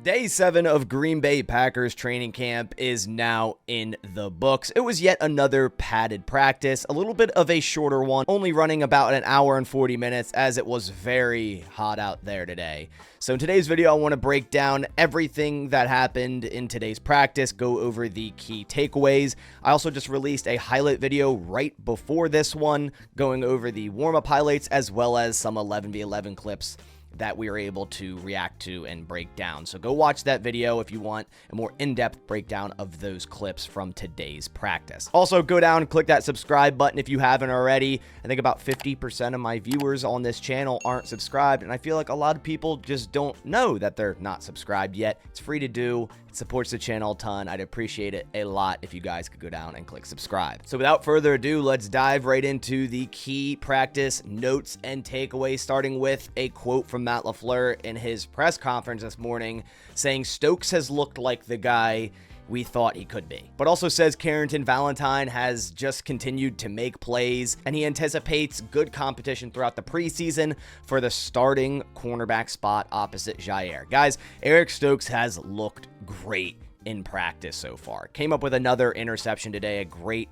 Day 7 of Green Bay Packers training camp is now in the books. It was yet another padded practice, a little bit of a shorter one, only running about an hour and 40 minutes as it was very hot out there today. So in today's video, I want to break down everything that happened in today's practice, go over the key takeaways. I also just released a highlight video right before this one, going over the warm-up highlights as well as some 11v11 clips that we were able to react to and break down. So go watch that video if you want a more in-depth breakdown of those clips from today's practice. Also, go down and click that subscribe button if you haven't already. I think about 50% of my viewers on this channel aren't subscribed, and I feel like a lot of people just don't know that they're not subscribed yet. It's free to do. It supports the channel a ton. I'd appreciate it a lot if you guys could go down and click subscribe. So without further ado, let's dive right into the key practice notes and takeaways, starting with a quote from Matt LaFleur in his press conference this morning, saying Stokes has looked like the guy we thought he could be, but also says Carrington Valentine has just continued to make plays, and he anticipates good competition throughout the preseason for the starting cornerback spot opposite Jair. Guys, Eric Stokes has looked great in practice so far. Came up with another interception today, a great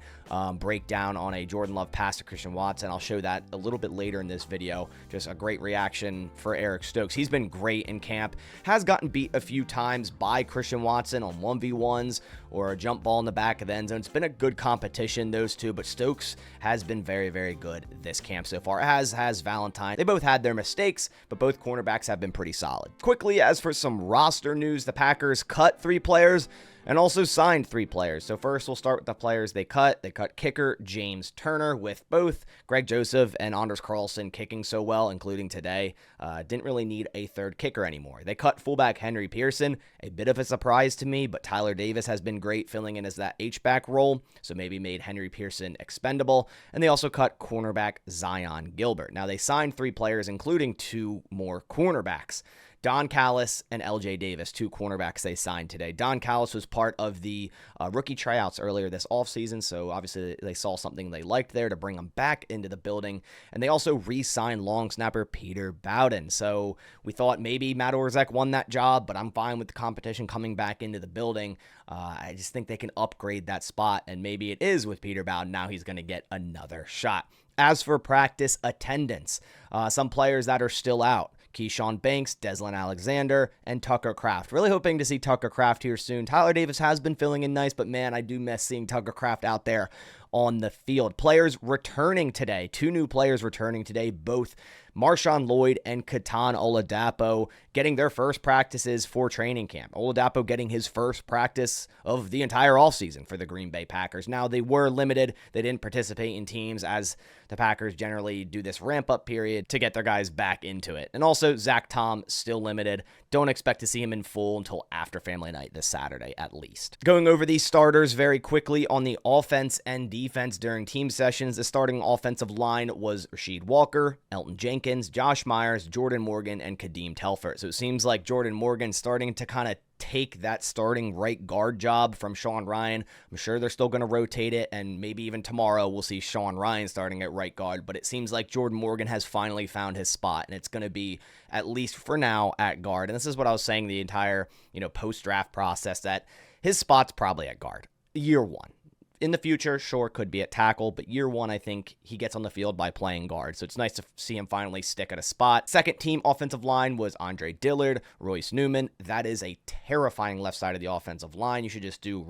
breakdown on a Jordan Love pass to Christian Watson. I'll show that a little bit later in this video. Just a great reaction for Eric Stokes. He's been great in camp, has gotten beat a few times by Christian Watson on 1v1s or a jump ball in the back of the end zone. It's been a good competition, those two, but Stokes has been very, very good this camp so far, as has Valentine. They both had their mistakes, but both cornerbacks have been pretty solid. Quickly, as for some roster news, the Packers cut 3 players and also signed 3 players. So first, we'll start with the players they cut. They cut kicker James Turner, with both Greg Joseph and Anders Carlson kicking so well, including today. Didn't really need a third kicker anymore. They cut fullback Henry Pearson, a bit of a surprise to me, but Tyler Davis has been great filling in as that H-back role, so maybe made Henry Pearson expendable. And they also cut cornerback Zion Gilbert. Now, they signed 3 players, including 2 more cornerbacks. Don Callis and LJ Davis, 2 cornerbacks they signed today. Don Callis was part of the rookie tryouts earlier this offseason, so obviously they saw something they liked there to bring him back into the building. And they also re-signed long snapper Peter Bowden. So we thought maybe Matt Orzech won that job, but I'm fine with the competition coming back into the building. I just think they can upgrade that spot, and maybe it is with Peter Bowden. Now he's going to get another shot. As for practice attendance, some players that are still out: Keyshawn Banks, Deslin Alexander, and Tucker Kraft. Really hoping to see Tucker Kraft here soon. Tyler Davis has been filling in nice, but man, I do miss seeing Tucker Kraft out there on the field. Players returning today, 2 new players returning today, both Marshawn Lloyd and Katan Oladapo getting their first practices for training camp. Oladapo getting his first practice of the entire offseason for the Green Bay Packers. Now, they were limited. They didn't participate in teams, as the Packers generally do this ramp-up period to get their guys back into it. And also, Zach Tom still limited. Don't expect to see him in full until after family night this Saturday, at least. Going over these starters very quickly on the offense and defense during team sessions, the starting offensive line was Rasheed Walker, Elton Jenkins, Josh Myers, Jordan Morgan, and Kadeem Telford. So it seems like Jordan Morgan starting to kind of take that starting right guard job from Sean Ryan. I'm sure they're still going to rotate it, and maybe even tomorrow we'll see Sean Ryan starting at right guard, but it seems like Jordan Morgan has finally found his spot, and it's going to be, at least for now, at guard. And this is what I was saying the entire, post-draft process, that his spot's probably at guard, year 1. In the future, sure, could be at tackle, but year 1, I think he gets on the field by playing guard. So it's nice to see him finally stick at a spot. Second team offensive line was Andre Dillard, Royce Newman. That is a terrifying left side of the offensive line. You should just do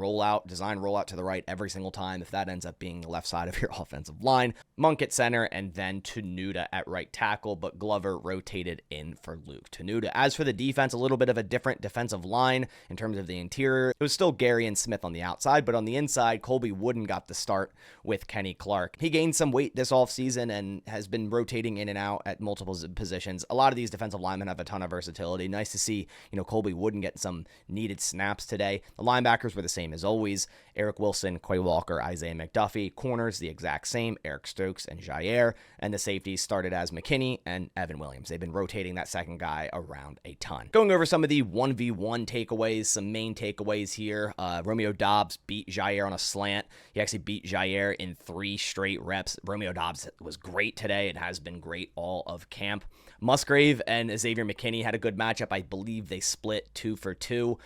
design rollout to the right every single time if that ends up being the left side of your offensive line. Monk at center, and then Tenuta at right tackle, but Glover rotated in for Luke Tenuta. As for the defense, a little bit of a different defensive line in terms of the interior. It was still Gary and Smith on the outside, but on the inside, Colby Wooden got the start with Kenny Clark. He gained some weight this offseason and has been rotating in and out at multiple positions. A lot of these defensive linemen have a ton of versatility. Nice to see, Colby Wooden get some needed snaps today. The linebackers were the same as always: Eric Wilson, Quay Walker, Isaiah McDuffie. Corners, the exact same: Eric Stokes and Jair. And the safeties started as McKinney and Evan Williams. They've been rotating that second guy around a ton. Going over some of the 1v1 takeaways, some main takeaways here. Romeo Doubs beat Jair on a slant. He actually beat Jair in 3 straight reps. Romeo Dobbs was great today. It has been great all of camp. Musgrave and Xavier McKinney had a good matchup. I believe they split 2 for 2.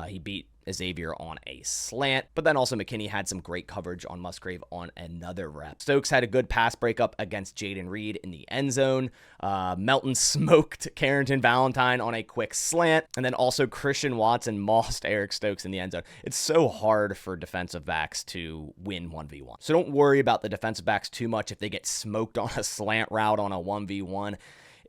He beat Xavier on a slant, but then also McKinney had some great coverage on Musgrave on another rep. Stokes had a good pass breakup against Jaden Reed in the end zone. Melton smoked Carrington Valentine on a quick slant, and then also Christian Watson mossed Eric Stokes in the end zone. It's so hard for defensive backs to win 1v1. So don't worry about the defensive backs too much if they get smoked on a slant route on a 1v1.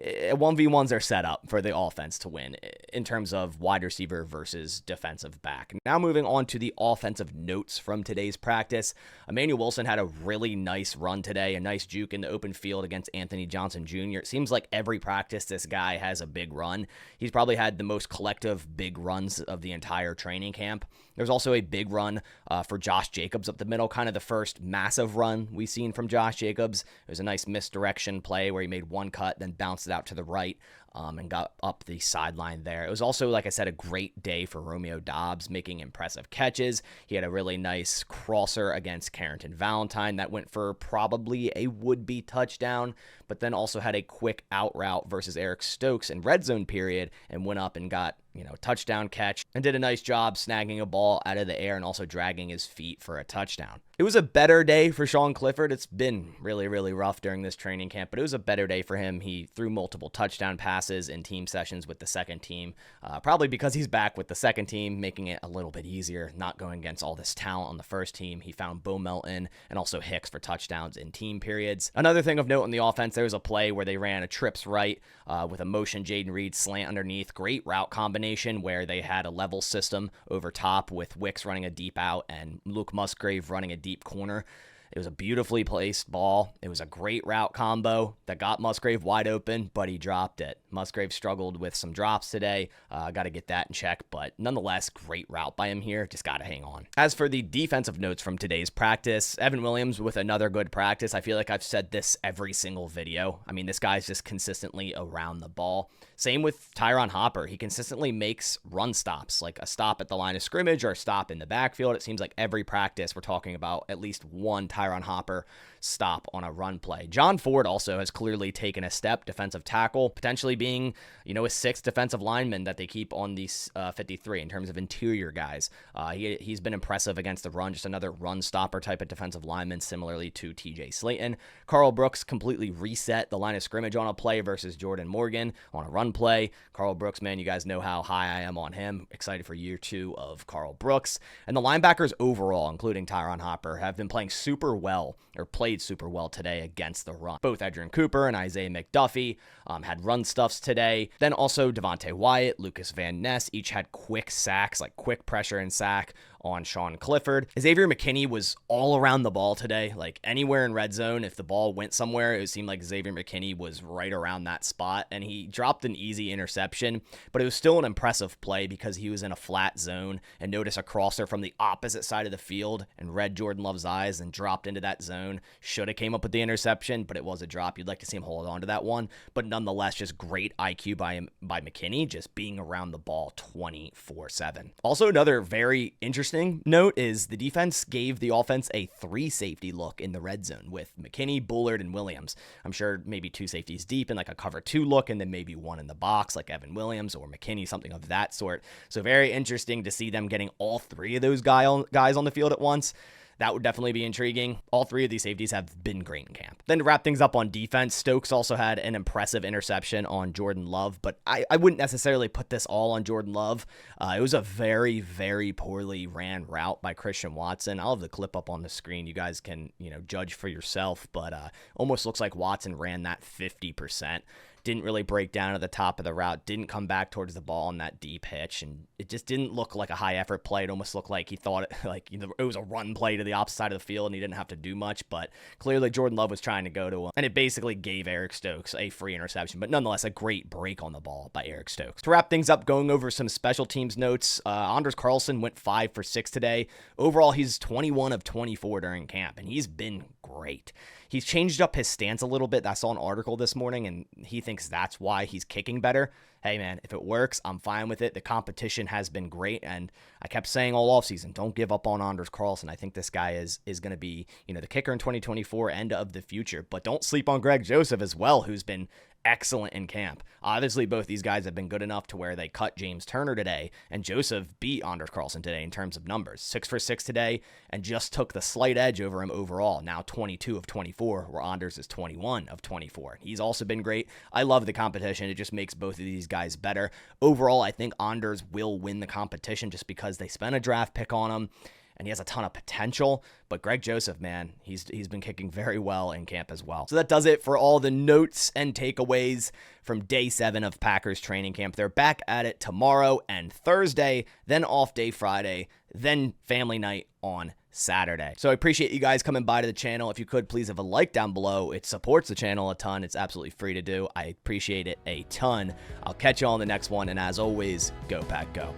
1v1s are set up for the offense to win in terms of wide receiver versus defensive back. Now moving on to the offensive notes from today's practice. Emmanuel Wilson had a really nice run today, a nice juke in the open field against Anthony Johnson Jr. It seems like every practice this guy has a big run. He's probably had the most collective big runs of the entire training camp. There's also a big run for Josh Jacobs up the middle, kind of the first massive run we've seen from Josh Jacobs. It was a nice misdirection play where he made one cut, then bounced it out to the right and got up the sideline there. It was also, like I said, a great day for Romeo Dobbs, making impressive catches. He had a really nice crosser against Carrington Valentine that went for probably a would-be touchdown, but then also had a quick out route versus Eric Stokes in red zone period and went up and got, touchdown catch and did a nice job snagging a ball out of the air and also dragging his feet for a touchdown. It was a better day for Sean Clifford. It's been really, really rough during this training camp, but it was a better day for him. He threw multiple touchdown passes in team sessions with the second team, probably because he's back with the second team, making it a little bit easier, not going against all this talent on the first team. He found Bo Melton and also Hicks for touchdowns in team periods. Another thing of note on the offense, there was a play where they ran a trips right with a motion Jaden Reed slant underneath. Great route combination where they had a level system over top with Wicks running a deep out and Luke Musgrave running a deep corner. It was a beautifully placed ball. It was a great route combo that got Musgrave wide open, but he dropped it. Musgrave struggled with some drops today. Got to get that in check, but nonetheless, great route by him here. Just got to hang on. As for the defensive notes from today's practice, Evan Williams with another good practice. I feel like I've said this every single video. I mean, this guy's just consistently around the ball. Same with Tyron Hopper. He consistently makes run stops, like a stop at the line of scrimmage or a stop in the backfield. It seems like every practice we're talking about at least one Tyron Hopper stop on a run play. John Ford also has clearly taken a step, defensive tackle, potentially being, a sixth defensive lineman that they keep on these 53 in terms of interior guys. He's been impressive against the run, just another run stopper type of defensive lineman, similarly to TJ Slayton. Carl Brooks completely reset the line of scrimmage on a play versus Jordan Morgan on a run play. Carl Brooks, man, you guys know how high I am on him. Excited for year 2 of Carl Brooks. And the linebackers overall, including Tyron Hopper, have been playing super well, or played super well today against the run. Both Edgerrin Cooper and Isaiah McDuffie had run stuffs today. Then also Devontae Wyatt, Lucas Van Ness, each had quick sacks, like quick pressure and sack on Sean Clifford. Xavier McKinney was all around the ball today, like anywhere in red zone. If the ball went somewhere, it seemed like Xavier McKinney was right around that spot, and he dropped an easy interception, but it was still an impressive play because he was in a flat zone and noticed a crosser from the opposite side of the field and read Jordan Love's eyes and dropped into that zone. Should have came up with the interception, but it was a drop. You'd like to see him hold on to that one, but nonetheless, just great IQ by McKinney, just being around the ball 24/7. Also, another very interesting note is the defense gave the offense a 3 safety look in the red zone with McKinney, Bullard, and Williams. I'm sure maybe 2 safeties deep in like a cover 2 look, and then maybe 1 in the box like Evan Williams or McKinney, something of that sort. So very interesting to see them getting all 3 of those guys on the field at once. That would definitely be intriguing. All 3 of these safeties have been great in camp. Then to wrap things up on defense, Stokes also had an impressive interception on Jordan Love, but I wouldn't necessarily put this all on Jordan Love. It was a very, very poorly ran route by Christian Watson. I'll have the clip up on the screen. You guys can, judge for yourself, but almost looks like Watson ran that 50%. Didn't really break down at the top of the route, didn't come back towards the ball on that deep hitch, and it just didn't look like a high-effort play. It almost looked like he thought it was a run play to the opposite side of the field, and he didn't have to do much, but clearly Jordan Love was trying to go to him, and it basically gave Eric Stokes a free interception, but nonetheless, a great break on the ball by Eric Stokes. To wrap things up, going over some special teams notes, Anders Carlson went 5 for 6 today. Overall, he's 21 of 24 during camp, and he's been great. He's changed up his stance a little bit. I saw an article this morning, and he thinks that's why he's kicking better. hey man, if it works, I'm fine with it. The competition has been great, and I kept saying all offseason, don't give up on Anders Carlson. I think this guy is going to be, the kicker in 2024 and of the future. But don't sleep on Greg Joseph as well, who's been excellent in camp. Obviously, both these guys have been good enough to where they cut James Turner today, and Joseph beat Anders Carlson today in terms of numbers. 6 for 6 today, and just took the slight edge over him overall. Now 22 of 24, where Anders is 21 of 24. He's also been great. I love the competition. It just makes both of these guys better. Overall, I think Anders will win the competition just because they spent a draft pick on him, and he has a ton of potential. But Greg Joseph, man, he's been kicking very well in camp as well. So that does it for all the notes and takeaways from day 7 of Packers training camp. They're back at it tomorrow and Thursday, then off day Friday, then family night on Saturday. So I appreciate you guys coming by to the channel. If you could, please have a like down below. It supports the channel a ton. It's absolutely free to do. I appreciate it a ton. I'll catch you all on the next one. And as always, go Pack Go.